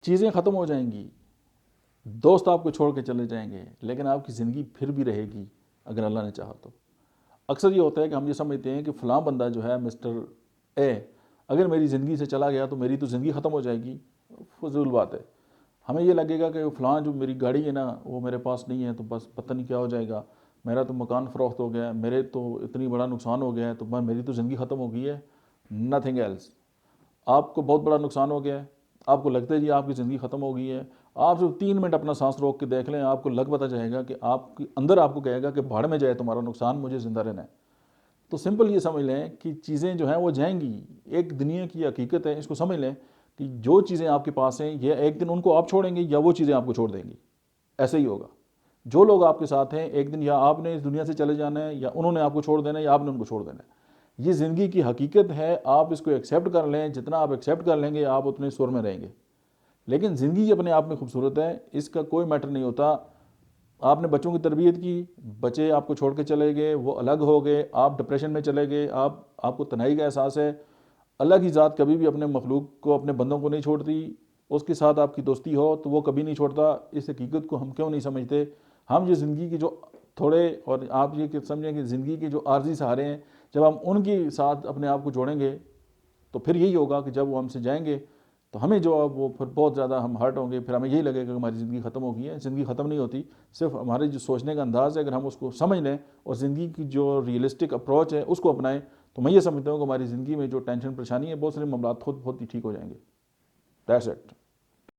چیزیں ختم ہو جائیں گی، دوست آپ کو چھوڑ کے چلے جائیں گے، لیکن آپ کی زندگی پھر بھی رہے گی اگر اللہ نے چاہا تو۔ اکثر یہ ہوتا ہے کہ ہم یہ سمجھتے ہیں کہ فلاں بندہ جو ہے مسٹر اے اگر میری زندگی سے چلا گیا تو میری تو زندگی ختم ہو جائے گی۔ فضول بات ہے۔ ہمیں یہ لگے گا کہ فلاں جو میری گاڑی ہے نا وہ میرے پاس نہیں ہے تو بس پتہ نہیں کیا ہو جائے گا، میرا تو مکان فروخت ہو گیا ہے، میرے تو اتنی بڑا نقصان ہو گیا ہے تو میری تو زندگی ختم ہو گئی ہے۔ Nothing else. آپ کو بہت بڑا نقصان ہو گیا ہے، آپ کو لگتا ہے جی آپ کی زندگی ختم ہو گئی ہے، آپ صرف 3 منٹ اپنا سانس روک کے دیکھ لیں، آپ کو لگ پتہ جائے گا کہ آپ کے اندر آپ کو کہے گا کہ بھاڑ میں جائے تمہارا نقصان، مجھے زندہ رہنا ہے۔ تو سمپل یہ سمجھ لیں کہ چیزیں جو ہیں وہ جائیں گی، ایک دنیا کی حقیقت ہے، اس کو سمجھ لیں کہ جو چیزیں آپ کے پاس ہیں یہ ایک دن ان کو آپ چھوڑیں گے یا وہ چیزیں آپ کو چھوڑ دیں گی، ایسے ہی ہوگا۔ جو لوگ آپ کے ساتھ ہیں ایک دن یا آپ نے اس دنیا سے چلے جانا ہے یا انہوں نے آپ کو چھوڑ دینا ہے یا آپ نے ان کو چھوڑ دینا ہے۔ یہ زندگی کی حقیقت ہے، آپ اس کو ایکسیپٹ کر لیں، جتنا آپ ایکسیپٹ کر لیں گے آپ اتنے سر میں رہیں گے۔ لیکن زندگی اپنے آپ میں خوبصورت ہے، اس کا کوئی میٹر نہیں ہوتا۔ آپ نے بچوں کی تربیت کی، بچے آپ کو چھوڑ کے چلے گئے، وہ الگ ہو گئے، آپ ڈپریشن میں چلے گئے، آپ کو تنہائی کا احساس ہے۔ اللہ کی ذات کبھی بھی اپنے مخلوق کو، اپنے بندوں کو نہیں چھوڑتی۔ اس کے ساتھ آپ کی دوستی ہو تو وہ کبھی نہیں چھوڑتا۔ اس حقیقت کو ہم کیوں نہیں سمجھتے؟ ہم یہ زندگی کے جو تھوڑے، اور آپ یہ سمجھیں کہ زندگی کے جو عارضی سہارے ہیں، جب ہم ان کے ساتھ اپنے آپ کو جوڑیں گے تو پھر یہی ہوگا کہ جب وہ ہم سے جائیں گے تو ہمیں جو وہ پھر بہت زیادہ ہم ہرٹ ہوں گے، پھر ہمیں یہی لگے گا کہ ہماری زندگی ختم ہو گئی ہے۔ زندگی ختم نہیں ہوتی، صرف ہمارے جو سوچنے کا انداز ہے اگر ہم اس کو سمجھ لیں اور زندگی کی جو ریئلسٹک اپروچ ہے اس کو اپنائیں تو میں یہ سمجھتا ہوں کہ ہماری زندگی میں جو ٹینشن پریشانی ہے، بہت سارے معاملات خود بہت ہی ٹھیک ہو جائیں گے۔ That's it.